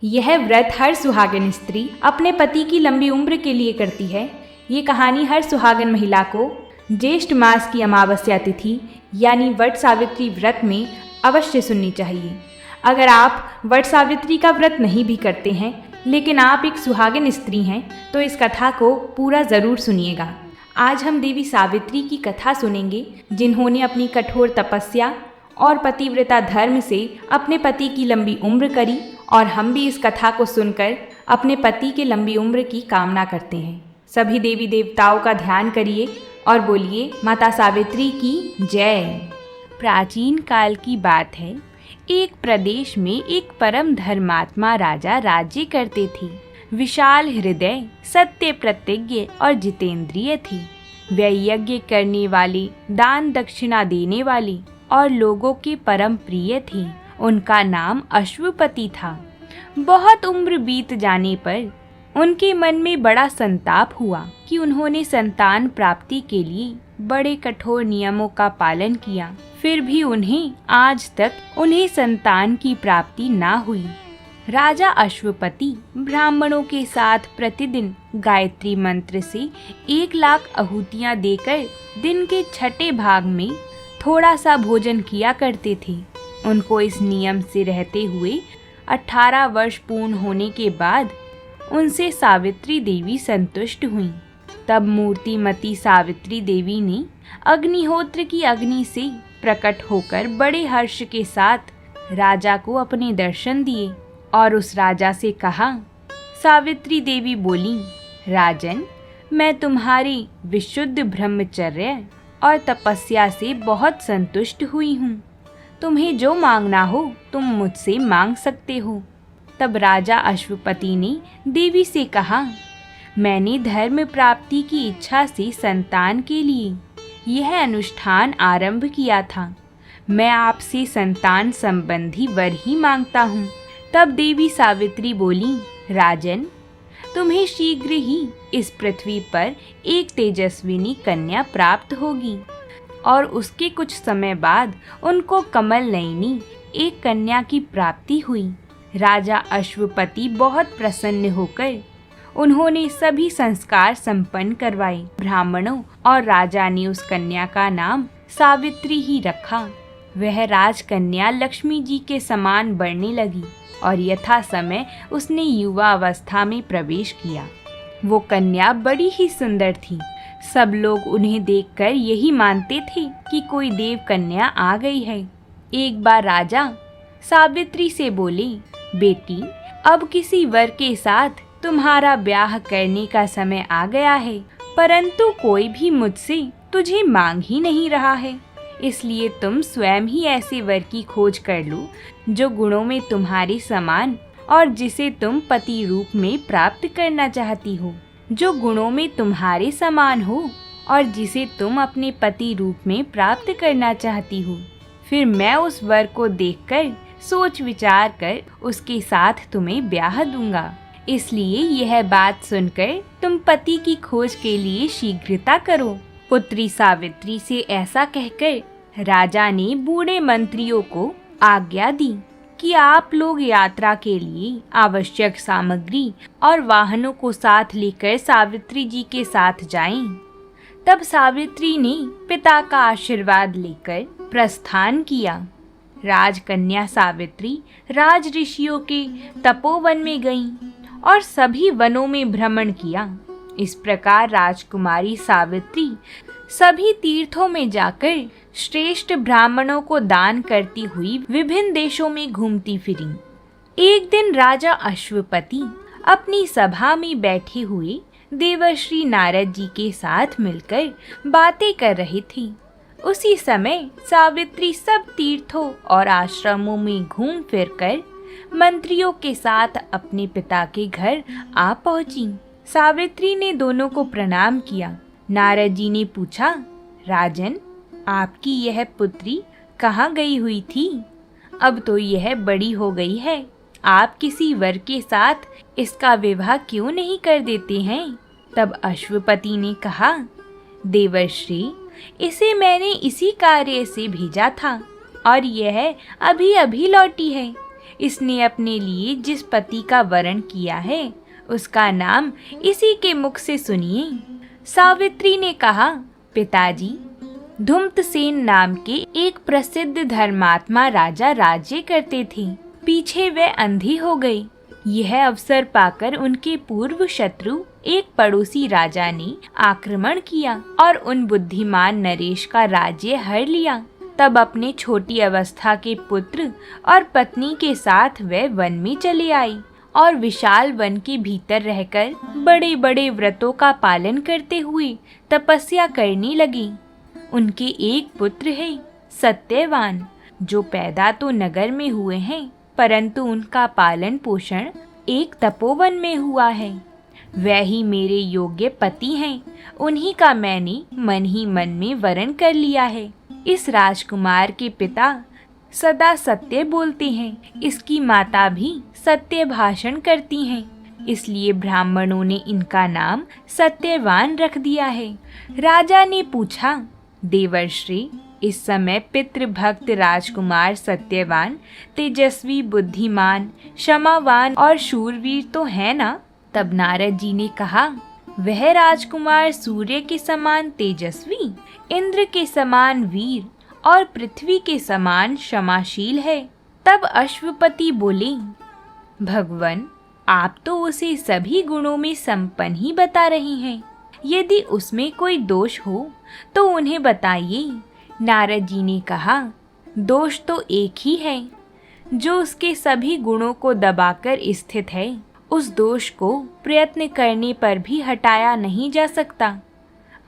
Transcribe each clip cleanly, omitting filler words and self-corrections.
यह व्रत हर सुहागिन स्त्री अपने पति की लंबी उम्र के लिए करती है। ये कहानी हर सुहागिन महिला को ज्येष्ठ मास की अमावस्या तिथि यानी वट सावित्री व्रत में अवश्य सुननी चाहिए। अगर आप वट सावित्री का व्रत नहीं भी करते हैं लेकिन आप एक सुहागिन स्त्री हैं तो इस कथा को पूरा ज़रूर सुनिएगा। आज हम देवी सावित्री की कथा सुनेंगे जिन्होंने अपनी कठोर तपस्या और पतिव्रता धर्म से अपने पति की लंबी उम्र करी और हम भी इस कथा को सुनकर अपने पति के लंबी उम्र की कामना करते हैं। सभी देवी देवताओं का ध्यान करिए और बोलिए माता सावित्री की जय। प्राचीन काल की बात है, एक प्रदेश में एक परम धर्मात्मा राजा राज्य करते थे। विशाल हृदय, सत्य प्रतिज्ञ और जितेंद्रिय थी। वे यज्ञ करने वाले, दान दक्षिणा देने वाले और लोगों के परम प्रिय थे। उनका नाम अश्वपति था। बहुत उम्र बीत जाने पर उनके मन में बड़ा संताप हुआ कि उन्होंने संतान प्राप्ति के लिए बड़े कठोर नियमों का पालन किया, फिर भी उन्हें आज तक संतान की प्राप्ति ना हुई। राजा अश्वपति ब्राह्मणों के साथ प्रतिदिन गायत्री मंत्र से 1,00,000 आहुतियां देकर दिन के छठे भाग में थोड़ा सा भोजन किया करते थे। उनको इस नियम से रहते हुए 18 वर्ष पूर्ण होने के बाद उनसे सावित्री देवी संतुष्ट हुईं। तब मूर्तिमती सावित्री देवी ने अग्निहोत्र की अग्नि से प्रकट होकर बड़े हर्ष के साथ राजा को अपने दर्शन दिए और उस राजा से कहा। सावित्री देवी बोली, राजन, मैं तुम्हारी विशुद्ध ब्रह्मचर्य और तपस्या से बहुत संतुष्ट हुई हूँ। तुम्हें जो मांगना हो तुम मुझसे मांग सकते हो। तब राजा अश्वपति ने देवी से कहा, मैंने धर्म प्राप्ति की इच्छा से संतान के लिए यह अनुष्ठान आरंभ किया था। मैं आपसे संतान संबंधी वर ही मांगता हूँ। तब देवी सावित्री बोली, राजन, तुम्हें शीघ्र ही इस पृथ्वी पर एक तेजस्विनी कन्या प्राप्त होगी। और उसके कुछ समय बाद उनको कमल नयनी एक कन्या की प्राप्ति हुई। राजा अश्वपति बहुत प्रसन्न होकर उन्होंने सभी संस्कार संपन्न करवाए। ब्राह्मणों और राजा ने उस कन्या का नाम सावित्री ही रखा। वह राजकन्या लक्ष्मी जी के समान बढ़ने लगी और यथा समय उसने युवा अवस्था में प्रवेश किया। वो कन्या बड़ी ही सुंदर थी। सब लोग उन्हें देखकर यही मानते थे कि कोई देव कन्या आ गई है। एक बार राजा सावित्री से बोले, बेटी, अब किसी वर के साथ तुम्हारा ब्याह करने का समय आ गया है, परंतु कोई भी मुझसे तुझे मांग ही नहीं रहा है। इसलिए तुम स्वयं ही ऐसे वर की खोज कर लो जो गुणों में तुम्हारे समान और जिसे तुम पति रूप में प्राप्त करना चाहती हो। जो गुणों में तुम्हारे समान हो और जिसे तुम अपने पति रूप में प्राप्त करना चाहती हो। फिर मैं उस वर को देखकर सोच विचार कर उसके साथ तुम्हें ब्याह दूंगा। इसलिए यह बात सुनकर तुम पति की खोज के लिए शीघ्रता करो। पुत्री सावित्री से ऐसा कहकर राजा ने बूढ़े मंत्रियों को आज्ञा दी कि आप लोग यात्रा के लिए आवश्यक सामग्री और वाहनों को साथ लेकर सावित्री जी के साथ जाएं। तब सावित्री ने पिता का आशीर्वाद लेकर प्रस्थान किया। राजकन्या सावित्री राज ऋषियों के तपोवन में गई और सभी वनों में भ्रमण किया। इस प्रकार राजकुमारी सावित्री सभी तीर्थों में जाकर श्रेष्ठ ब्राह्मणों को दान करती हुई विभिन्न देशों में घूमती फिरी। एक दिन राजा अश्वपति अपनी सभा में बैठे हुए देवर्षि नारद जी के साथ मिलकर बातें कर रहे थे। उसी समय सावित्री सब तीर्थों और आश्रमों में घूम फिरकर मंत्रियों के साथ अपने पिता के घर आ पहुंची। सावित्री ने दोनों को प्रणाम किया। नारद जी ने पूछा, राजन, आपकी यह पुत्री कहाँ गई हुई थी? अब तो यह बड़ी हो गई है, आप किसी वर के साथ इसका विवाह क्यों नहीं कर देते हैं? तब अश्वपति ने कहा, देवर्षि, इसे मैंने इसी कार्य से भेजा था और यह अभी अभी लौटी है। इसने अपने लिए जिस पति का वरण किया है उसका नाम इसी के मुख से सुनिए। सावित्री ने कहा, पिताजी, धुम्तसेन नाम के एक प्रसिद्ध धर्मात्मा राजा राज्य करते थे। पीछे वे अंधी हो गई। यह अवसर पाकर उनके पूर्व शत्रु एक पड़ोसी राजा ने आक्रमण किया और उन बुद्धिमान नरेश का राज्य हर लिया। तब अपने छोटी अवस्था के पुत्र और पत्नी के साथ वे वन में चले आई और विशाल वन के भीतर रहकर बड़े बड़े व्रतों का पालन करते हुए तपस्या करने लगी। उनके एक पुत्र है सत्यवान, जो पैदा तो नगर में हुए हैं परंतु उनका पालन पोषण एक तपोवन में हुआ है। वह ही मेरे योग्य पति हैं। उन्हीं का मैंने मन ही मन में वरण कर लिया है। इस राजकुमार के पिता सदा सत्य बोलते हैं। इसकी माता भी सत्य भाषण करती हैं, इसलिए ब्राह्मणों ने इनका नाम सत्यवान रख दिया है। राजा ने पूछा, देवर्षि, इस समय पितृभक्त राजकुमार सत्यवान तेजस्वी, बुद्धिमान, क्षमावान और शूरवीर तो है ना? तब नारद जी ने कहा, वह राजकुमार सूर्य के समान तेजस्वी, इंद्र के समान वीर और पृथ्वी के समान क्षमाशील है। तब अश्वपति बोले, भगवन, आप तो उसे सभी गुणों में संपन्न ही बता रही हैं। यदि उसमें कोई दोष हो तो उन्हें बताइए। नारद जी ने कहा, दोष तो एक ही है, जो उसके सभी गुणों को दबाकर स्थित है। उस दोष को प्रयत्न करने पर भी हटाया नहीं जा सकता।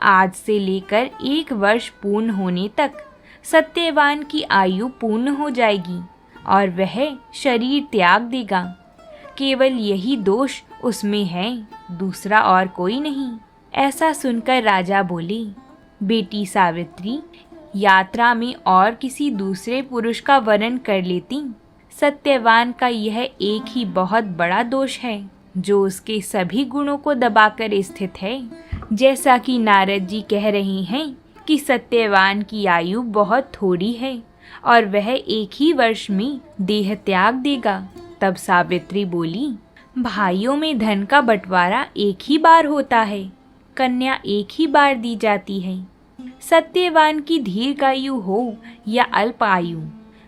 आज से लेकर 1 वर्ष पूर्ण होने तक सत्यवान की आयु पूर्ण हो जाएगी और वह शरीर त्याग देगा। केवल यही दोष उसमें है, दूसरा और कोई नहीं। ऐसा सुनकर राजा बोले, बेटी सावित्री, यात्रा में और किसी दूसरे पुरुष का वर्ण कर लेती। सत्यवान का यह एक ही बहुत बड़ा दोष है, जो उसके सभी गुणों को दबाकर स्थित है। जैसा कि नारद जी कह रहे हैं कि सत्यवान की आयु बहुत थोड़ी है और वह 1 ही वर्ष में देह त्याग देगा। तब सावित्री बोली, भाइयों में धन का बंटवारा एक ही बार होता है, कन्या एक ही बार दी जाती है। सत्यवान की दीर्घायु हो या अल्प आयु,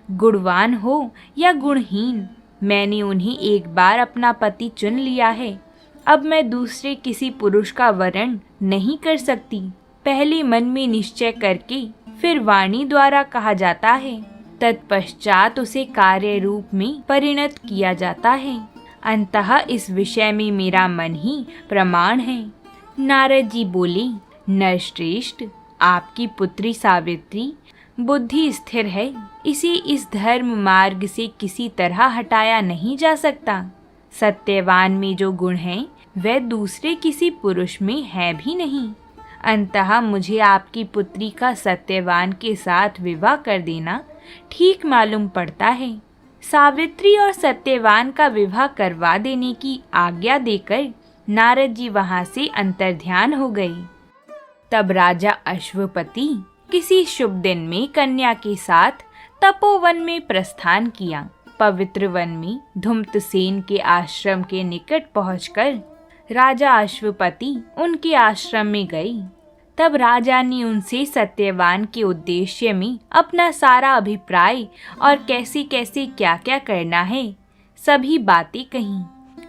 गुणवान हो या गुणहीन, मैंने उन्हें एक बार अपना पति चुन लिया है। अब मैं दूसरे किसी पुरुष का वरण नहीं कर सकती। पहले मन में निश्चय करके फिर वाणी द्वारा कहा जाता है, तत्पश्चात उसे कार्य रूप में परिणत किया जाता है। अंततः इस विषय में मेरा मन ही प्रमाण है। नारद जी बोले, नरश्रेष्ठ, आपकी पुत्री सावित्री बुद्धि स्थिर है, इसे इस धर्म मार्ग से किसी तरह हटाया नहीं जा सकता। सत्यवान में जो गुण हैं वह दूसरे किसी पुरुष में है भी नहीं। अंततः मुझे आपकी पुत्री का सत्यवान के साथ विवाह कर देना ठीक मालूम पड़ता है। सावित्री और सत्यवान का विवाह करवा देने की आज्ञा देकर नारद जी वहां से अंतर्ध्यान हो गए। तब राजा अश्वपति किसी शुभ दिन में कन्या के साथ तपोवन में प्रस्थान किया। पवित्र वन में धुम्तसेन के आश्रम के निकट पहुंचकर राजा अश्वपति उनके आश्रम में गए। तब राजा ने उनसे सत्यवान के उद्देश्य में अपना सारा अभिप्राय और कैसे कैसे क्या क्या करना है सभी बातें कहीं।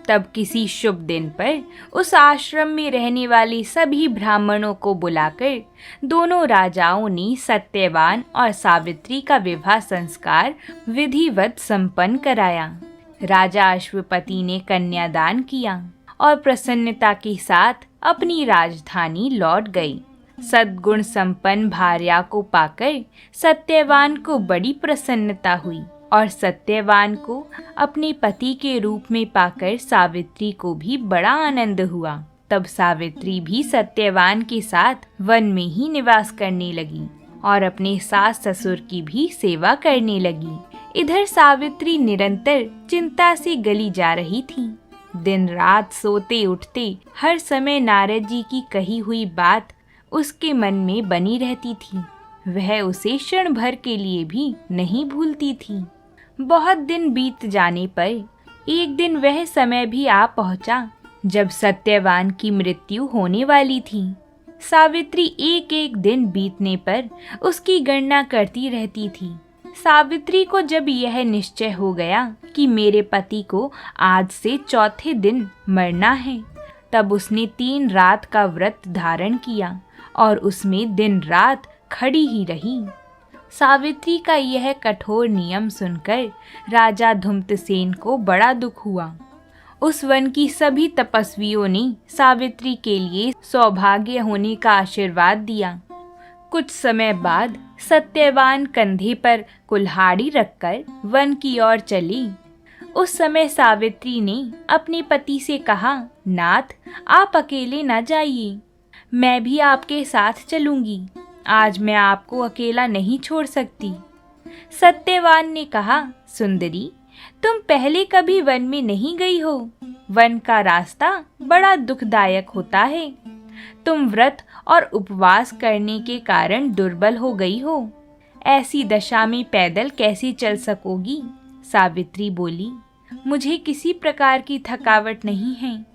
तब किसी शुभ दिन पर उस आश्रम में रहने वाले सभी ब्राह्मणों को बुलाकर दोनों राजाओं ने सत्यवान और सावित्री का विवाह संस्कार विधिवत संपन्न कराया। राजा अश्वपति ने कन्यादान किया और प्रसन्नता के साथ अपनी राजधानी लौट गई। सद्गुण संपन्न भार्या को पाकर सत्यवान को बड़ी प्रसन्नता हुई और सत्यवान को अपने पति के रूप में पाकर सावित्री को भी बड़ा आनंद हुआ। तब सावित्री भी सत्यवान के साथ वन में ही निवास करने लगी और अपने सास ससुर की भी सेवा करने लगी। इधर सावित्री निरंतर चिंता से गली जा रही थी। दिन रात सोते उठते हर समय नारद जी की कही हुई बात उसके मन में बनी रहती थी। वह उसे क्षण भर के लिए भी नहीं भूलती थी। बहुत दिन बीत जाने पर एक दिन वह समय भी आ पहुंचा जब सत्यवान की मृत्यु होने वाली थी। सावित्री एक एक दिन बीतने पर उसकी गणना करती रहती थी। सावित्री को जब यह निश्चय हो गया कि मेरे पति को आज से चौथे दिन मरना है, तब उसने 3 रात का व्रत धारण किया और उसमें दिन रात खड़ी ही रही। सावित्री का यह कठोर नियम सुनकर राजा धुम्तसेन को बड़ा दुख हुआ। उस वन की सभी तपस्वियों ने सावित्री के लिए सौभाग्य होने का आशीर्वाद दिया। कुछ समय बाद सत्यवान कंधे पर कुल्हाड़ी रखकर वन की ओर चली। उस समय सावित्री ने अपने पति से कहा, नाथ, आप अकेले न जाइए, मैं भी आपके साथ चलूंगी। आज मैं आपको अकेला नहीं छोड़ सकती। सत्यवान ने कहा, सुंदरी, तुम पहले कभी वन में नहीं गई हो। वन का रास्ता बड़ा दुखदायक होता है। तुम व्रत और उपवास करने के कारण दुर्बल हो गई हो। ऐसी दशा में पैदल कैसे चल सकोगी? सावित्री बोली, मुझे किसी प्रकार की थकावट नहीं है,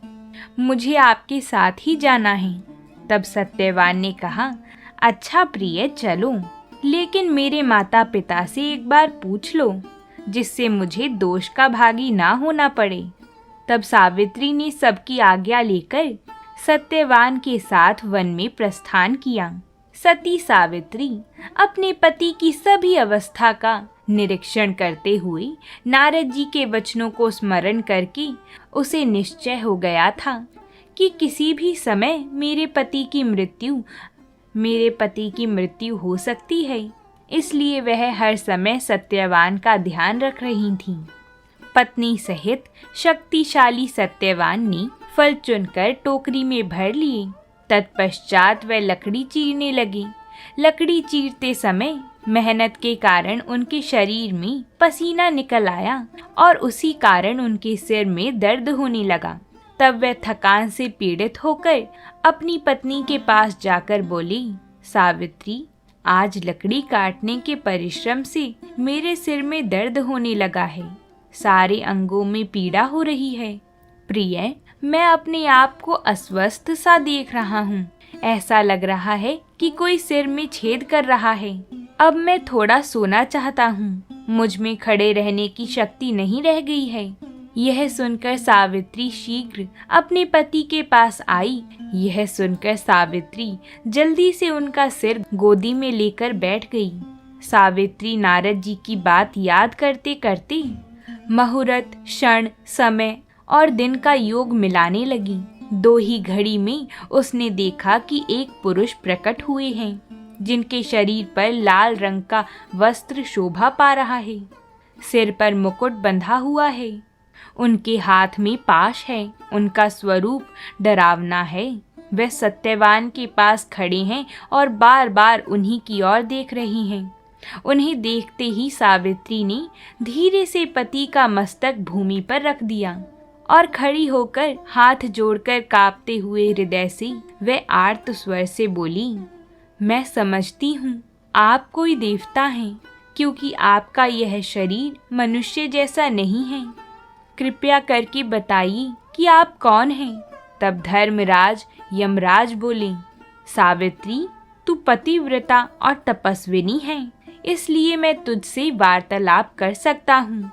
मुझे आपके साथ ही जाना है। तब सत्यवान ने कहा, अच्छा प्रिय, चलो, लेकिन मेरे माता पिता से एक बार पूछ लो, जिससे मुझे दोष का भागी ना होना पड़े। तब सावित्री ने सबकी आज्ञा लेकर सत्यवान के साथ वन में प्रस्थान किया। सती सावित्री अपने पति की सभी अवस्था का निरीक्षण करते हुए नारद जी के वचनों को स्मरण करके उसे निश्चय हो गया था कि किसी भी समय मेरे पति की मृत्यु हो सकती है। इसलिए वह हर समय सत्यवान का ध्यान रख रही थीं। पत्नी सहित शक्तिशाली सत्यवान ने फल चुनकर टोकरी में भर लिए। तत्पश्चात वह लकड़ी चीरने लगी। लकड़ी चीरते समय मेहनत के कारण उनके शरीर में पसीना निकल आया और उसी कारण उनके सिर में दर्द होने लगा। तब वह थकान से पीड़ित होकर अपनी पत्नी के पास जाकर बोली, सावित्री, आज लकड़ी काटने के परिश्रम से मेरे सिर में दर्द होने लगा है, सारे अंगों में पीड़ा हो रही है। प्रिय, मैं अपने आप को अस्वस्थ सा देख रहा हूँ। ऐसा लग रहा है कि कोई सिर में छेद कर रहा है। अब मैं थोड़ा सोना चाहता हूँ। मुझ में खड़े रहने की शक्ति नहीं रह गई है। यह सुनकर सावित्री शीघ्र अपने पति के पास आई। यह सुनकर सावित्री जल्दी से उनका सिर गोदी में लेकर बैठ गई। सावित्री नारद जी की बात याद करते करते मुहूर्त, क्षण, समय और दिन का योग मिलाने लगी। 2 ही घड़ी में उसने देखा कि एक पुरुष प्रकट हुए हैं, जिनके शरीर पर लाल रंग का वस्त्र शोभा पा रहा है। सिर पर मुकुट बंधा हुआ है। उनके हाथ में पाश है। उनका स्वरूप डरावना है। वे सत्यवान के पास खड़े हैं और बार बार उन्हीं की ओर देख रही हैं। उन्हें देखते ही सावित्री ने धीरे से पति का मस्तक भूमि पर रख दिया और खड़ी होकर हाथ जोड़कर कांपते हुए हृदय से वह आर्त स्वर से बोली, मैं समझती हूँ आप कोई देवता हैं, क्योंकि आपका यह शरीर मनुष्य जैसा नहीं है। कृपया करके बताइए कि आप कौन हैं। तब धर्मराज यमराज बोले, सावित्री, तू पतिव्रता और तपस्विनी है, इसलिए मैं तुझसे वार्तालाप कर सकता हूँ।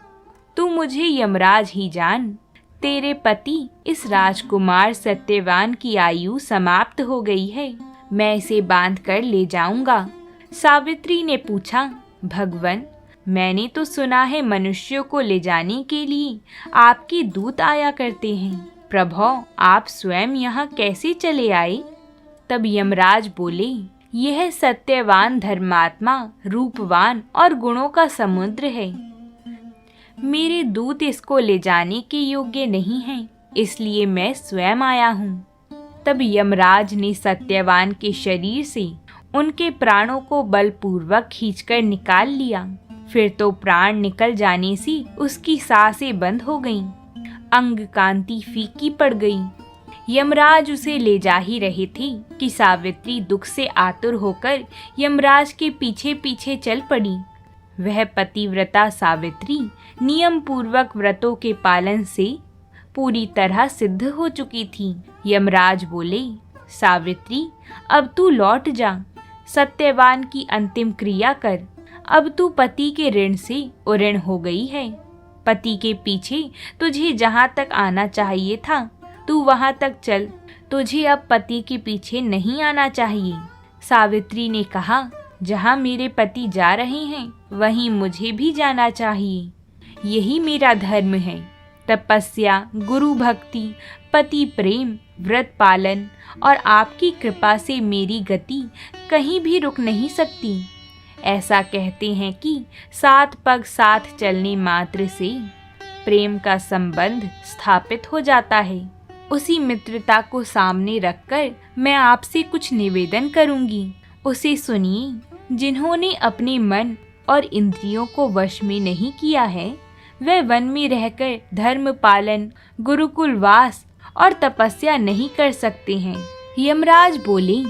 तू मुझे यमराज ही जान। तेरे पति इस राजकुमार सत्यवान की आयु समाप्त हो गई है। मैं इसे बांध कर ले जाऊंगा। सावित्री ने पूछा, भगवन, मैंने तो सुना है मनुष्यों को ले जाने के लिए आपके दूत आया करते हैं। प्रभो, आप स्वयं यहाँ कैसे चले आए? तब यमराज बोले, यह सत्यवान धर्मात्मा, रूपवान और गुणों का समुद्र है। मेरे दूत इसको ले जाने के योग्य नहीं हैं, इसलिए मैं स्वयं आया हूँ। तब यमराज ने सत्यवान के शरीर से उनके प्राणों को बलपूर्वक खींचकर निकाल लिया। फिर तो प्राण निकल जाने से उसकी सांसें बंद हो गईं। अंग कांति फीकी पड़ गई। यमराज उसे ले जा ही रहे थे कि सावित्री दुख से आतुर होकर यमराज के पीछे पीछे चल पड़ी। वह पतिव्रता सावित्री नियम पूर्वक व्रतों के पालन से पूरी तरह सिद्ध हो चुकी थी। यमराज बोले, सावित्री अब तू लौट जा, सत्यवान की अंतिम क्रिया कर। अब तू पति के ऋण से उऋण हो गई है। पति के पीछे तुझे जहाँ तक आना चाहिए था तू वहाँ तक चल, तुझे अब पति के पीछे नहीं आना चाहिए। सावित्री ने कहा, जहाँ मेरे पति जा रहे हैं वहीं मुझे भी जाना चाहिए, यही मेरा धर्म है। तपस्या, गुरु भक्ति, पति प्रेम, व्रत पालन और आपकी कृपा से मेरी गति कहीं भी रुक नहीं सकती। ऐसा कहते हैं कि 7 पग साथ चलने मात्र से प्रेम का संबंध स्थापित हो जाता है। उसी मित्रता को सामने रखकर मैं आपसे कुछ निवेदन करूंगी, उसे सुनिए। जिन्होंने अपने मन और इंद्रियों को वश में नहीं किया है, वे वन में रहकर धर्म पालन, गुरुकुल वास और तपस्या नहीं कर सकते हैं। यमराज बोले,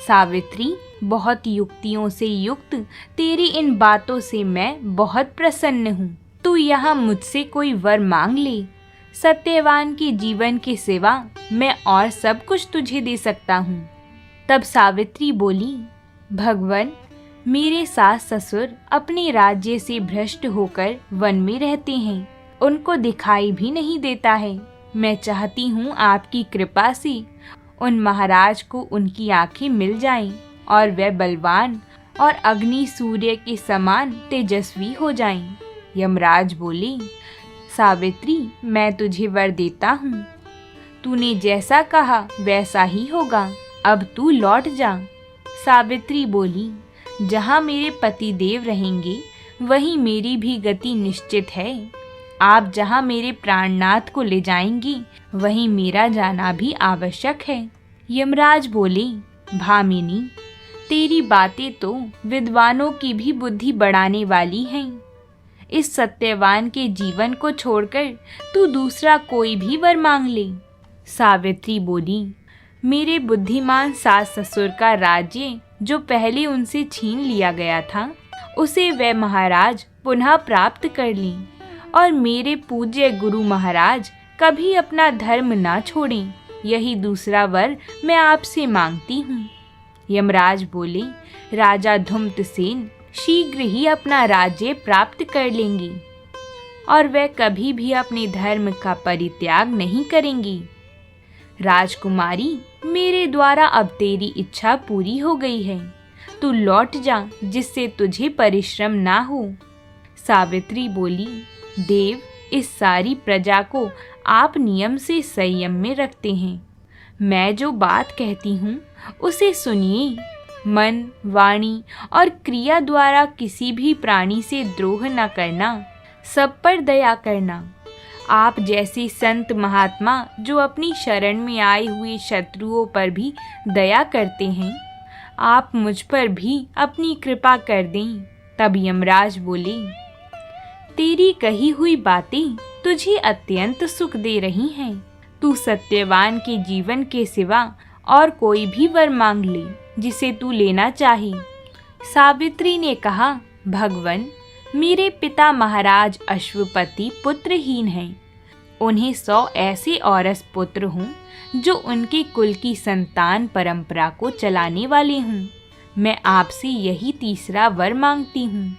सावित्री बहुत युक्तियों से युक्त तेरी इन बातों से मैं बहुत प्रसन्न हूँ। तू यहाँ मुझसे कोई वर मांग ले, सत्यवान के जीवन के सिवा मैं और सब कुछ तुझे दे सकता हूँ। तब सावित्री बोली, भगवन मेरे सास ससुर अपने राज्य से भ्रष्ट होकर वन में रहते हैं, उनको दिखाई भी नहीं देता है। मैं चाहती हूँ आपकी कृपा से उन महाराज को उनकी आंखें मिल जाएं और वे बलवान और अग्नि सूर्य के समान तेजस्वी हो जाएं। यमराज बोले, सावित्री मैं तुझे वर देता हूँ, तूने जैसा कहा वैसा ही होगा, अब तू लौट जा। सावित्री बोली, जहाँ मेरे पति देव रहेंगे वहीं मेरी भी गति निश्चित है। आप जहाँ मेरे प्राणनाथ को ले जाएंगी वहीं मेरा जाना भी आवश्यक है। यमराज बोले, भामिनी तेरी बातें तो विद्वानों की भी बुद्धि बढ़ाने वाली हैं। इस सत्यवान के जीवन को छोड़कर तू दूसरा कोई भी वर मांग ले। सावित्री बोली, मेरे बुद्धिमान सास ससुर का राज्य जो पहले उनसे छीन लिया गया था उसे वे महाराज पुनः प्राप्त कर लें और मेरे पूज्य गुरु महाराज कभी अपना धर्म ना छोड़ें, यही दूसरा वर मैं आपसे मांगती हूँ। यमराज बोले, राजा धूम्रसेन शीघ्र ही अपना राज्य प्राप्त कर लेंगे और वे कभी भी अपने धर्म का परित्याग नहीं करेंगी। राजकुमारी मेरे द्वारा अब तेरी इच्छा पूरी हो गई है, तू लौट जा जिससे तुझे परिश्रम ना हो। सावित्री बोली, देव इस सारी प्रजा को आप नियम से संयम में रखते हैं। मैं जो बात कहती हूँ उसे सुनिए। मन, वाणी और क्रिया द्वारा किसी भी प्राणी से द्रोह न करना, सब पर दया करना। आप जैसे संत महात्मा जो अपनी शरण में आए हुए शत्रुओं पर भी दया करते हैं, आप मुझ पर भी अपनी कृपा कर दें। तब यमराज बोले, तेरी कही हुई बातें तुझे अत्यंत सुख दे रही हैं। तू सत्यवान के जीवन के सिवा और कोई भी वर मांग ले जिसे तू लेना चाहे। सावित्री ने कहा, भगवन मेरे पिता महाराज अश्वपति पुत्रहीन हैं। उन्हें 100 ऐसे औरस पुत्र हों जो उनके कुल की संतान परंपरा को चलाने वाले हों। मैं आपसे यही तीसरा वर मांगती हूँ।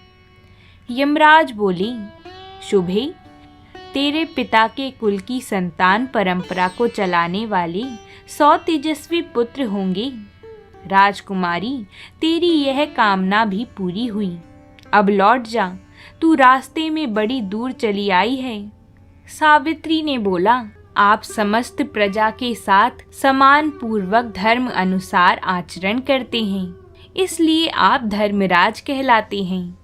यमराज बोले, शुभे तेरे पिता के कुल की संतान परंपरा को चलाने वाले 100 तेजस्वी पुत्र होंगे। राजकुमारी तेरी यह कामना भी पूरी हुई, अब लौट जा, तू रास्ते में बड़ी दूर चली आई है। सावित्री ने बोला, आप समस्त प्रजा के साथ समान पूर्वक धर्म अनुसार आचरण करते हैं, इसलिए आप धर्मराज कहलाते हैं।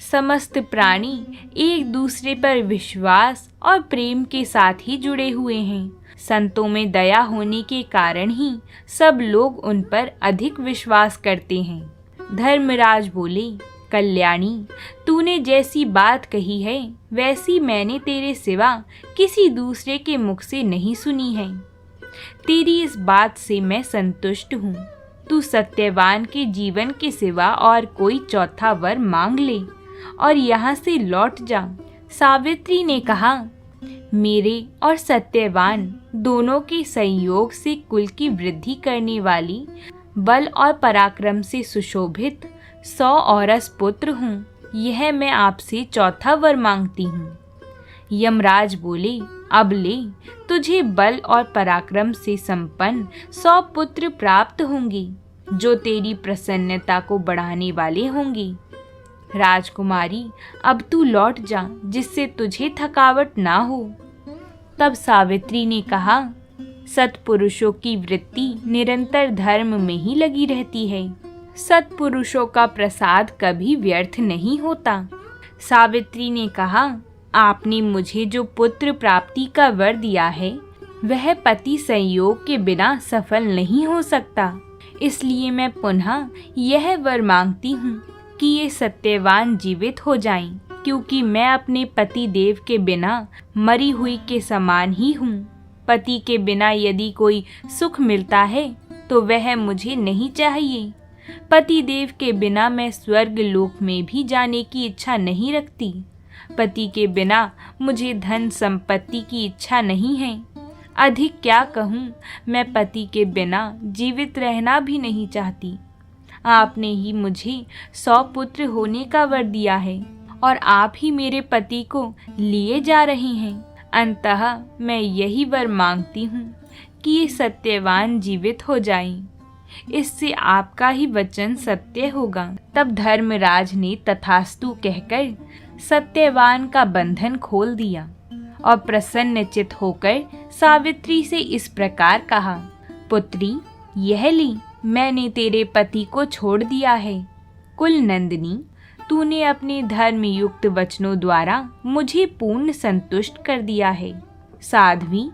समस्त प्राणी एक दूसरे पर विश्वास और प्रेम के साथ ही जुड़े हुए हैं। संतों में दया होने के कारण ही सब लोग उन पर अधिक विश्वास करते हैं। धर्मराज बोले, कल्याणी तूने जैसी बात कही है वैसी मैंने तेरे सिवा किसी दूसरे के मुख से नहीं सुनी है। तेरी इस बात से मैं संतुष्ट हूँ। तू सत्यवान के जीवन के सिवा और कोई चौथा वर मांग ले, और यहाँ से लौट जा। सावित्री ने कहा, मेरे और सत्यवान दोनों के संयोग से कुल की वृद्धि करने वाली, बल और पराक्रम से सुशोभित 100 औरस पुत्र हूँ। यह मैं आपसे चौथा वर मांगती हूँ। यमराज बोले, अब ले, तुझे बल और पराक्रम से संपन्न 100 पुत्र प्राप्त होंगे, जो तेरी प्रसन्नता को बढ़ाने वाले होंगे। राजकुमारी, अब तू लौट जा, जिससे तुझे थकावट ना हो। तब सावित्री ने कहा, सत्पुरुषों की वृत्ति निरंतर धर्म में ही लगी रहती है। सत्पुरुषों का प्रसाद कभी व्यर्थ नहीं होता। सावित्री ने कहा, आपने मुझे जो पुत्र प्राप्ति का वर दिया है, वह पति संयोग के बिना सफल नहीं हो सकता। इसलिए मैं पुनः यह वर मांगती हूँ कि ये सत्यवान जीवित हो जाएं, क्योंकि मैं अपने पति देव के बिना मरी हुई के समान ही हूँ। पति के बिना यदि कोई सुख मिलता है तो वह मुझे नहीं चाहिए। पति देव के बिना मैं स्वर्ग लोक में भी जाने की इच्छा नहीं रखती। पति के बिना मुझे धन संपत्ति की इच्छा नहीं है। अधिक क्या कहूँ, मैं पति के बिना जीवित रहना भी नहीं चाहती। आपने ही मुझे 100 पुत्र होने का वर दिया है और आप ही मेरे पति को लिए जा रहे हैं। अंततः मैं यही वर मांगती हूँ कि ये सत्यवान जीवित हो जाएं। इससे आपका ही वचन सत्य होगा। तब धर्मराज ने तथास्तु कहकर सत्यवान का बंधन खोल दिया और प्रसन्नचित होकर सावित्री से इस प्रकार कहा, पुत्री, यह ली, मैंने तेरे पति को छोड़ दिया है। कुल नंदिनी, तूने अपने धर्मयुक्त वचनों द्वारा मुझे पूर्ण संतुष्ट कर दिया है। साध्वी,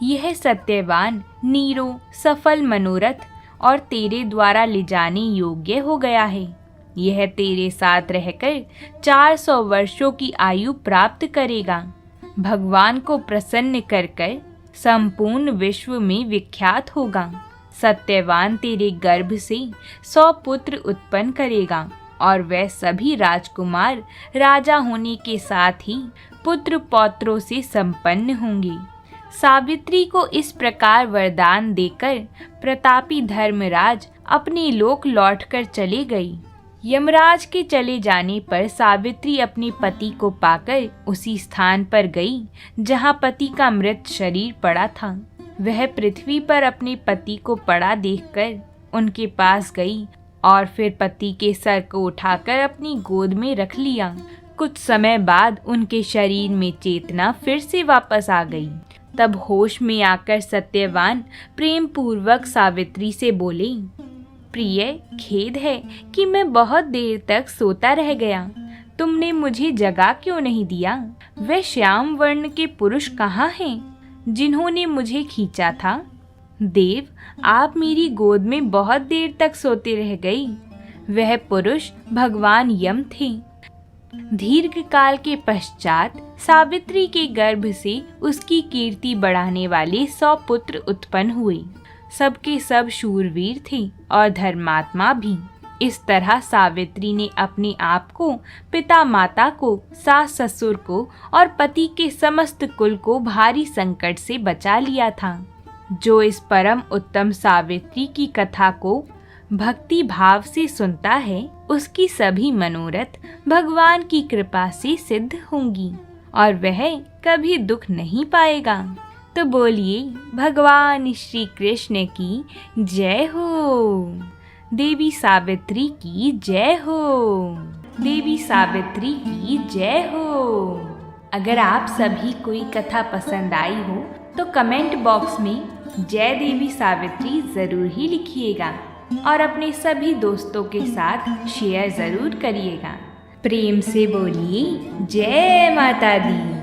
यह सत्यवान नीरो सफल मनोरथ और तेरे द्वारा ले जाने योग्य हो गया है। यह तेरे साथ रहकर 400 वर्षों की आयु प्राप्त करेगा। भगवान को प्रसन्न कर संपूर्ण विश्व में विख्यात होगा। सत्यवान तेरे गर्भ से 100 पुत्र उत्पन्न करेगा और वह सभी राजकुमार राजा होने के साथ ही पुत्र पौत्रों से संपन्न होंगे। सावित्री को इस प्रकार वरदान देकर प्रतापी धर्मराज अपने लोक लौटकर चले गई। यमराज के चले जाने पर सावित्री अपने पति को पाकर उसी स्थान पर गई जहां पति का मृत शरीर पड़ा था। वह पृथ्वी पर अपने पति को पड़ा देखकर उनके पास गई और फिर पति के सर को उठाकर अपनी गोद में रख लिया। कुछ समय बाद उनके शरीर में चेतना फिर से वापस आ गई। तब होश में आकर सत्यवान प्रेम पूर्वक सावित्री से बोले, प्रिय, खेद है कि मैं बहुत देर तक सोता रह गया। तुमने मुझे जगा क्यों नहीं दिया? वे श्याम वर्ण के पुरुष कहाँ हैं जिन्होंने मुझे खींचा था? देव, आप मेरी गोद में बहुत देर तक सोते रह गई। वह पुरुष भगवान यम थे। दीर्घ काल के पश्चात सावित्री के गर्भ से उसकी कीर्ति बढ़ाने वाले 100 पुत्र उत्पन्न हुए। सबके सब शूरवीर थे और धर्मात्मा भी। इस तरह सावित्री ने अपने आप को, पिता माता को, सास ससुर को और पति के समस्त कुल को भारी संकट से बचा लिया था। जो इस परम उत्तम सावित्री की कथा को भक्ति भाव से सुनता है, उसकी सभी मनोरथ भगवान की कृपा से सिद्ध होंगी और वह कभी दुख नहीं पाएगा। तो बोलिए भगवान श्री कृष्ण की जय हो। देवी सावित्री की जय हो। देवी सावित्री की जय हो। अगर आप सभी कोई कथा पसंद आई हो तो कमेंट बॉक्स में जय देवी सावित्री जरूर ही लिखिएगा और अपने सभी दोस्तों के साथ शेयर जरूर करिएगा। प्रेम से बोलिए जय माता दी।